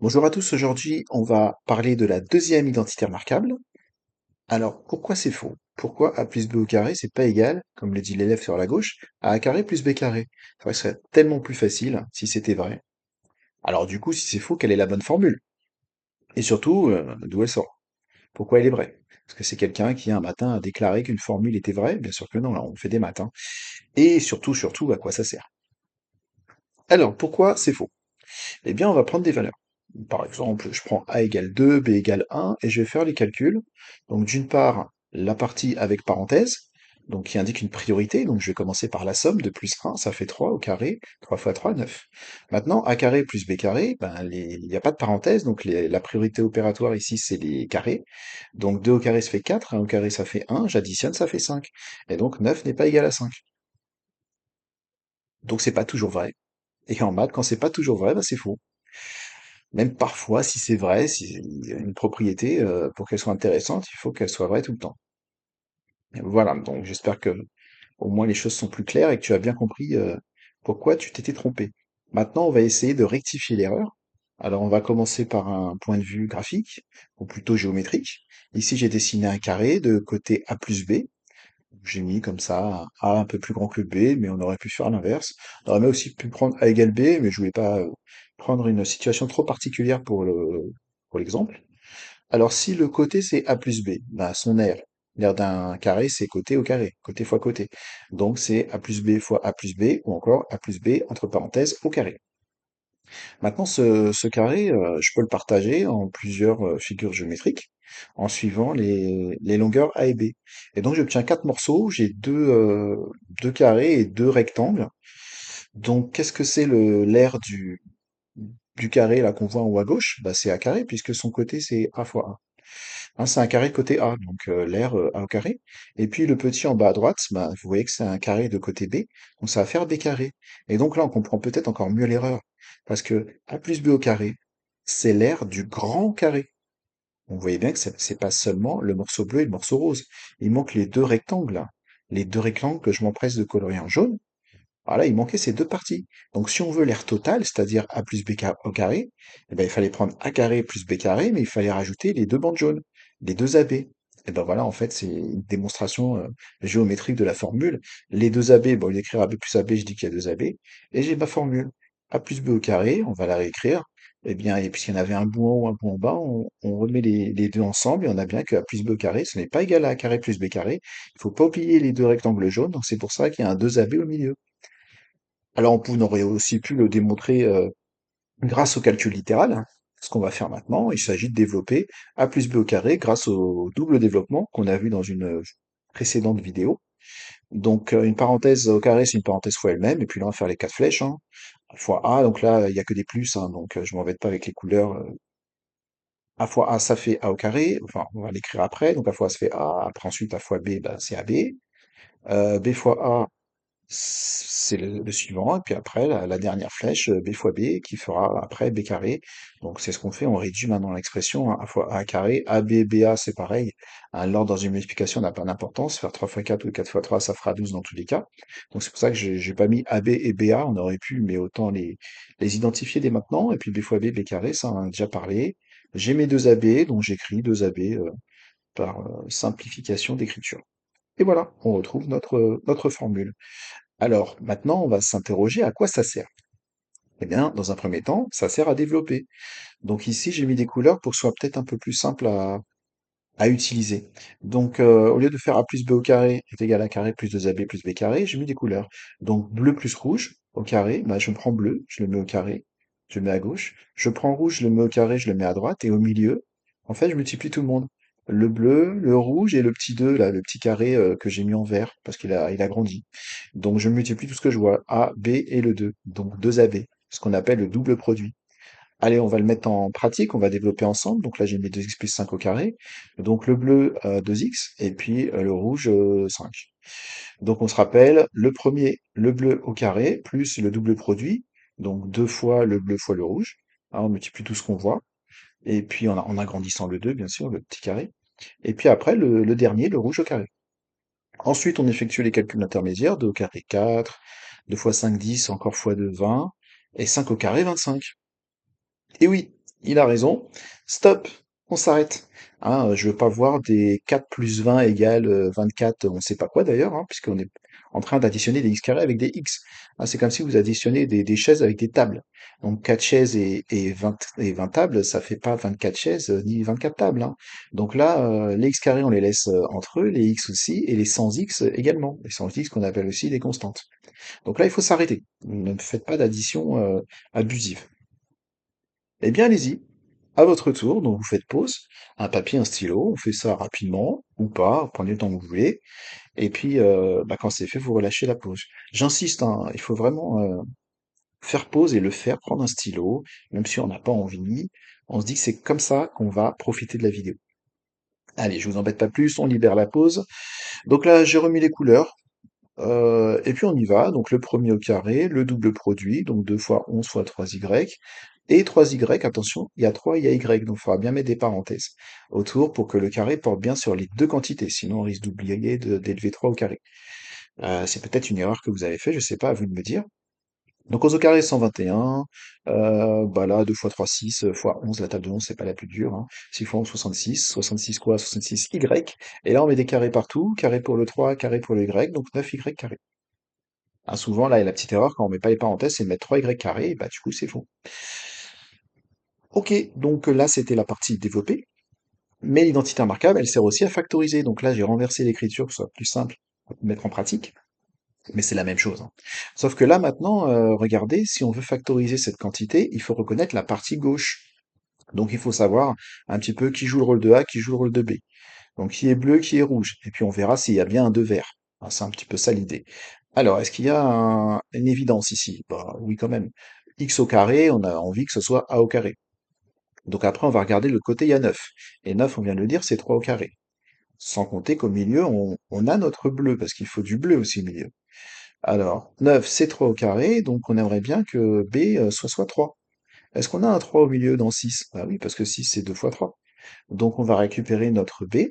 Bonjour à tous, aujourd'hui on va parler de la deuxième identité remarquable. Alors pourquoi c'est faux? Pourquoi a plus b au carré c'est pas égal, comme le dit l'élève sur la gauche, à a carré plus b carré? C'est vrai que ce serait tellement plus facile si c'était vrai. Alors du coup si c'est faux, quelle est la bonne formule? Et surtout, d'où elle sort? Pourquoi elle est vraie? Est-ce que c'est quelqu'un qui un matin a déclaré qu'une formule était vraie? Bien sûr que non, là on fait des maths, hein. Et surtout, à quoi ça sert? Alors pourquoi c'est faux? Eh bien, on va prendre des valeurs. Par exemple, je prends a égale 2, b égale 1, et je vais faire les calculs. Donc, d'une part, la partie avec parenthèse, donc qui indique une priorité. Donc, je vais commencer par la somme de plus 1, ça fait 3 au carré. 3 fois 3, 9. Maintenant, a carré plus b carré, ben, il n'y a pas de parenthèse, donc la priorité opératoire ici, c'est les carrés. Donc, 2 au carré, ça fait 4, 1 au carré, ça fait 1, j'additionne, ça fait 5. Et donc, 9 n'est pas égal à 5. Donc, c'est pas toujours vrai. Et en maths, quand c'est pas toujours vrai, ben, c'est faux. Même parfois, si c'est vrai, si une propriété, pour qu'elle soit intéressante, il faut qu'elle soit vraie tout le temps. Et voilà, donc j'espère que au moins les choses sont plus claires et que tu as bien compris, pourquoi tu t'étais trompé. Maintenant, on va essayer de rectifier l'erreur. Alors, on va commencer par un point de vue graphique, ou plutôt géométrique. Ici, j'ai dessiné un carré de côté a plus b. J'ai mis comme ça A un peu plus grand que B, mais on aurait pu faire l'inverse. On aurait même aussi pu prendre A égale B, mais je voulais pas prendre une situation trop particulière pour l'exemple. Alors si le côté c'est A plus B, bah, son aire, l'aire d'un carré c'est côté au carré, côté fois côté. Donc c'est A plus B fois A plus B, ou encore A plus B entre parenthèses au carré. Maintenant, ce carré, je peux le partager en plusieurs figures géométriques en suivant les longueurs A et B. Et donc, j'obtiens quatre morceaux. J'ai deux carrés et deux rectangles. Donc, qu'est-ce que c'est l'aire du carré là qu'on voit en haut à gauche? Bah, c'est A carré puisque son côté c'est A fois A. Hein, c'est un carré de côté A, donc l'aire A au carré. Et puis le petit en bas à droite, bah, vous voyez que c'est un carré de côté B, donc ça va faire B carré. Et donc là, on comprend peut-être encore mieux l'erreur, parce que A plus B au carré, c'est l'aire du grand carré. Vous voyez bien que c'est pas seulement le morceau bleu et le morceau rose. Il manque les deux rectangles, là. Les deux rectangles que je m'empresse de colorier en jaune. Voilà, il manquait ces deux parties. Donc si on veut l'aire totale, c'est-à-dire A plus B au carré, eh ben, il fallait prendre A carré plus B carré, mais il fallait rajouter les deux bandes jaunes, les deux AB. Et ben voilà, en fait, c'est une démonstration géométrique de la formule. Les deux AB, bon, au lieu d'écrire AB plus AB, je dis qu'il y a deux AB, et j'ai ma formule. A plus B au carré, on va la réécrire. Eh bien, et puisqu'il y en avait un bout en haut, un bout en bas, on remet les deux ensemble et on a bien que A plus B au carré, ce n'est pas égal à A carré plus B carré. Il faut pas oublier les deux rectangles jaunes, donc c'est pour ça qu'il y a un 2AB au milieu. Alors, on aurait aussi pu le démontrer grâce au calcul littéral, hein. Ce qu'on va faire maintenant, il s'agit de développer a plus b au carré grâce au double développement qu'on a vu dans une précédente vidéo. Donc, une parenthèse au carré, c'est une parenthèse fois elle-même, et puis là, on va faire les quatre flèches, hein, fois a, donc là, il n'y a que des plus, hein, donc je m'embête pas avec les couleurs. A fois a, ça fait a au carré, enfin, on va l'écrire après, donc a fois a, ça fait a, après ensuite a fois b, ben, c'est ab. B fois a, c'est le suivant, et puis après, la dernière flèche, b fois b, qui fera après b carré. Donc c'est ce qu'on fait, on réduit maintenant l'expression, hein, a fois a carré, ab, ba, c'est pareil. Hein, l'ordre dans une multiplication n'a pas d'importance, faire 3 fois 4 ou 4 fois 3, ça fera 12 dans tous les cas. Donc c'est pour ça que j'ai pas mis ab et ba, on aurait pu, mais autant les identifier dès maintenant, et puis b fois b, b carré, ça on en a déjà parlé. J'ai mes deux ab, donc j'écris deux ab par simplification d'écriture. Et voilà, on retrouve notre formule. Alors, maintenant, on va s'interroger à quoi ça sert. Eh bien, dans un premier temps, ça sert à développer. Donc ici, j'ai mis des couleurs pour que ce soit peut-être un peu plus simple à utiliser. Donc, au lieu de faire a plus b au carré est égal à carré plus 2ab plus b carré, j'ai mis des couleurs. Donc, bleu plus rouge au carré, bah, je prends bleu, je le mets au carré, je le mets à gauche. Je prends rouge, je le mets au carré, je le mets à droite. Et au milieu, en fait, je multiplie tout le monde. Le bleu, le rouge et le petit 2 là, le petit carré que j'ai mis en vert, parce qu'il a grandi. Donc je multiplie tout ce que je vois, A, B et le 2, donc 2AB, ce qu'on appelle le double produit. Allez, on va le mettre en pratique, on va développer ensemble. Donc là, j'ai mis 2x plus 5 au carré. Donc le bleu, 2x, et puis le rouge, 5. Donc on se rappelle, le premier, le bleu au carré, plus le double produit, donc 2 fois le bleu fois le rouge. Hein, on multiplie tout ce qu'on voit. Et puis en agrandissant le 2, bien sûr, le petit carré. Et puis après, le dernier, le rouge au carré. Ensuite, on effectue les calculs intermédiaires, 2 au carré 4, 2 fois 5 10, encore fois 2 20, et 5 au carré 25. Et oui, Il a raison. Stop, on s'arrête. Hein, je veux pas voir des 4 plus 20 égale 24, on sait pas quoi d'ailleurs, hein, puisqu'on est en train d'additionner des x carrés avec des x. Ah, c'est comme si vous additionnez des chaises avec des tables. Donc 4 chaises et 20 tables, ça fait pas 24 chaises ni 24 tables. Hein. Donc là, les x carrés, on les laisse entre eux, les x aussi, et les 100 x également. Les 100 x qu'on appelle aussi des constantes. Donc là, il faut s'arrêter. Ne faites pas d'addition abusive. Eh bien, allez-y. À votre tour, donc vous faites pause, un papier, un stylo, on fait ça rapidement ou pas, prenez le temps que vous voulez, et puis quand c'est fait, vous relâchez la pause. J'insiste, hein, il faut vraiment faire pause et le faire, prendre un stylo, même si on n'a pas envie, on se dit que c'est comme ça qu'on va profiter de la vidéo. Allez, je vous embête pas plus, on libère la pause. Donc là, j'ai remis les couleurs, et puis on y va. Donc le premier au carré, le double produit, donc 2 fois 11 fois 3y. Et 3y, attention, il y a 3, il y a y, donc il faudra bien mettre des parenthèses autour pour que le carré porte bien sur les deux quantités, sinon on risque d'oublier d'élever 3 au carré. C'est peut-être une erreur que vous avez fait, je sais pas, à vous de me dire. Donc 11 au carré 121, là 2 fois 3 6 fois 11, la table de 11 c'est pas la plus dure, hein. 6 fois 11 66, 66 quoi? 66 y, et là on met des carrés partout, carré pour le 3, carré pour le y, donc 9y carré. Ah, souvent là il y a la petite erreur quand on met pas les parenthèses, c'est de mettre 3y carré, et bah du coup c'est faux. Ok, donc là c'était la partie développée. Mais l'identité remarquable, elle sert aussi à factoriser. Donc là, j'ai renversé l'écriture pour que ce soit plus simple à mettre en pratique. Mais c'est la même chose. Hein. Sauf que là, maintenant, regardez, si on veut factoriser cette quantité, il faut reconnaître la partie gauche. Donc il faut savoir un petit peu qui joue le rôle de A, qui joue le rôle de B. Donc qui est bleu, qui est rouge. Et puis on verra s'il y a bien un 2 vert. Hein, c'est un petit peu ça l'idée. Alors, est-ce qu'il y a une évidence ici? Bah oui, quand même. X au carré, on a envie que ce soit A au carré. Donc après, on va regarder le côté, il y a 9. Et 9, on vient de le dire, c'est 3 au carré. Sans compter qu'au milieu, on a notre bleu, parce qu'il faut du bleu aussi au milieu. Alors, 9, c'est 3 au carré, donc on aimerait bien que B soit 3. Est-ce qu'on a un 3 au milieu dans 6? Bah oui, parce que 6, c'est 2 fois 3. Donc on va récupérer notre B,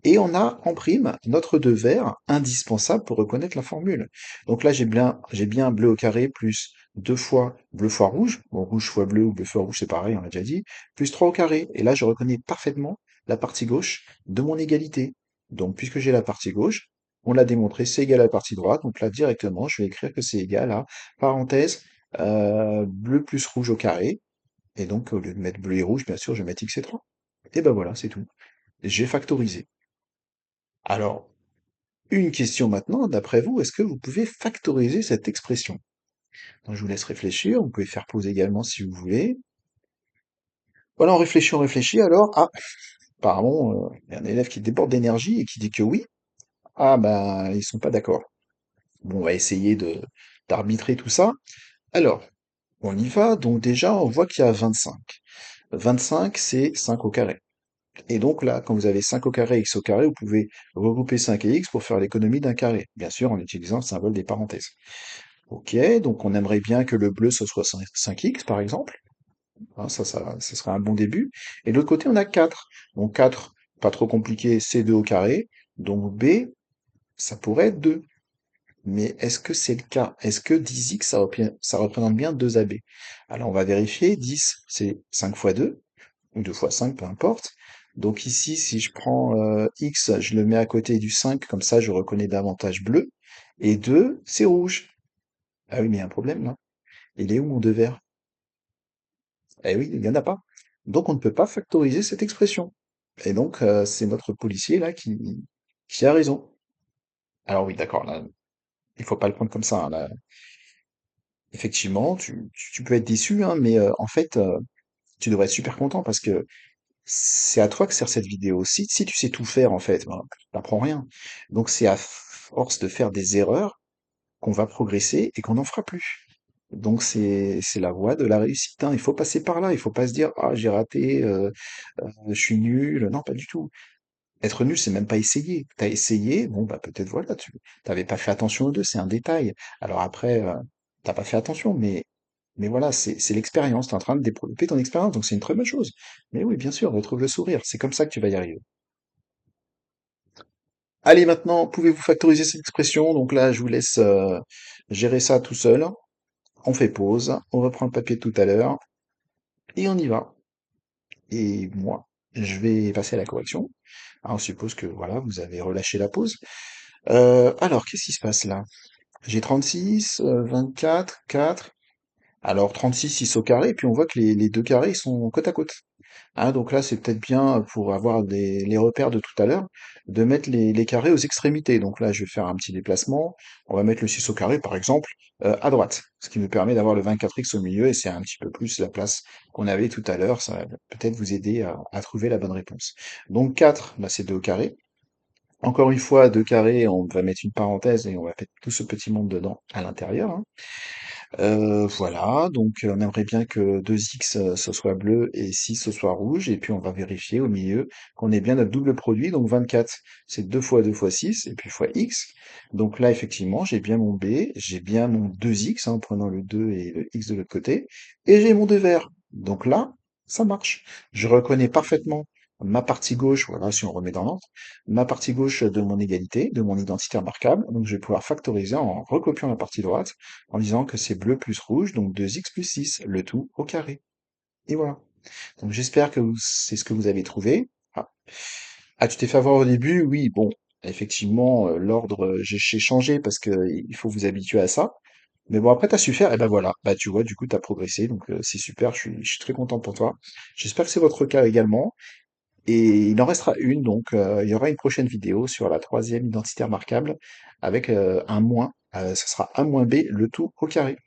et on a en prime notre 2 vert, indispensable pour reconnaître la formule. Donc là, j'ai bien bleu au carré plus 2 fois bleu fois rouge. Bon, rouge fois bleu ou bleu fois rouge, c'est pareil, on l'a déjà dit. Plus 3 au carré. Et là, je reconnais parfaitement la partie gauche de mon égalité. Donc, puisque j'ai la partie gauche, on l'a démontré, c'est égal à la partie droite. Donc là, directement, je vais écrire que c'est égal à, parenthèse, bleu plus rouge au carré. Et donc, au lieu de mettre bleu et rouge, bien sûr, je vais mettre x et 3. Et ben voilà, c'est tout. J'ai factorisé. Alors, une question maintenant, d'après vous, est-ce que vous pouvez factoriser cette expression? Donc, je vous laisse réfléchir, vous pouvez faire pause également si vous voulez. Voilà, on réfléchit, alors, ah, apparemment, il y a un élève qui déborde d'énergie et qui dit que oui. Ah, ben, ils sont pas d'accord. Bon, on va essayer d'arbitrer tout ça. Alors, on y va, donc déjà, on voit qu'il y a 25. 25, c'est 5 au carré. Et donc là, quand vous avez 5 au carré, x au carré, vous pouvez regrouper 5 et x pour faire l'économie d'un carré. Bien sûr, en utilisant le symbole des parenthèses. Ok, donc on aimerait bien que le bleu ce soit 5x par exemple. Hein, ça serait un bon début. Et de l'autre côté, on a 4. Donc 4, pas trop compliqué, c'est 2 au carré. Donc B, ça pourrait être 2. Mais est-ce que c'est le cas? Est-ce que 10x, ça représente bien 2AB? Alors on va vérifier. 10, c'est 5 fois 2, ou 2 fois 5, peu importe. Donc ici, si je prends x, je le mets à côté du 5, comme ça je reconnais davantage bleu. Et 2, c'est rouge. Ah oui, mais il y a un problème là. Il est où mon 2 vert? Eh oui, il n'y en a pas. Donc on ne peut pas factoriser cette expression. Et donc c'est notre policier là qui a raison. Alors oui, d'accord, là, il faut pas le prendre comme ça. Hein, là. Effectivement, tu peux être déçu, hein, mais en fait, tu devrais être super content parce que c'est à toi que sert cette vidéo. Si tu sais tout faire, en fait, ben, t'apprends rien. Donc c'est à force de faire des erreurs qu'on va progresser et qu'on n'en fera plus. Donc c'est la voie de la réussite, hein. Il faut passer par là. Il faut pas se dire ah j'ai raté, je suis nul. Non, pas du tout. Être nul, c'est même pas essayer. T'as essayé, bon bah peut-être voilà, tu t'avais pas fait attention aux deux, c'est un détail. Alors après, t'as pas fait attention, mais voilà, c'est l'expérience. T'es en train de développer ton expérience, donc c'est une très bonne chose. Mais oui, bien sûr, retrouve le sourire. C'est comme ça que tu vas y arriver. Allez, maintenant, pouvez-vous factoriser cette expression? Donc là, je vous laisse gérer ça tout seul. On fait pause, on reprend le papier de tout à l'heure, et on y va. et moi, je vais passer à la correction. Ah, on suppose que voilà, vous avez relâché la pause. Alors, qu'est-ce qui se passe là? J'ai 36, 24, 4. Alors 36, 6 au carré, et puis on voit que les deux carrés ils sont côte à côte. Ah, donc là, c'est peut-être bien pour avoir les repères de tout à l'heure, de mettre les carrés aux extrémités. Donc là, je vais faire un petit déplacement. On va mettre le 6 au carré, par exemple, à droite, ce qui nous permet d'avoir le 24x au milieu, et c'est un petit peu plus la place qu'on avait tout à l'heure. Ça va peut-être vous aider à trouver la bonne réponse. Donc 4, bah, c'est 2 au carré. Encore une fois, 2 carrés, on va mettre une parenthèse et on va mettre tout ce petit monde dedans à l'intérieur, hein. Voilà, donc on aimerait bien que 2x ce soit bleu et 6 ce soit rouge, et puis on va vérifier au milieu qu'on ait bien notre double produit, donc 24 c'est 2 fois 2 fois 6, et puis fois x. Donc là effectivement j'ai bien mon b, j'ai bien mon 2x, hein, en prenant le 2 et le x de l'autre côté, et j'ai mon 2 vert. Donc là, ça marche. Je reconnais parfaitement ma partie gauche, voilà, si on remet dans l'ordre, ma partie gauche de mon égalité, de mon identité remarquable, donc je vais pouvoir factoriser en recopiant la partie droite, en disant que c'est bleu plus rouge, donc 2x plus 6, le tout au carré. Et voilà. Donc j'espère que c'est ce que vous avez trouvé. Ah, ah, tu t'es fait avoir au début? Oui, bon, effectivement, l'ordre, j'ai changé parce que il faut vous habituer à ça. Mais bon, après, t'as su faire, et ben voilà. Bah, tu vois, du coup, t'as progressé, donc c'est super, je suis très content pour toi. J'espère que c'est votre cas également. Et il en restera une, donc il y aura une prochaine vidéo sur la troisième identité remarquable avec un moins. Ce sera a moins b, le tout au carré.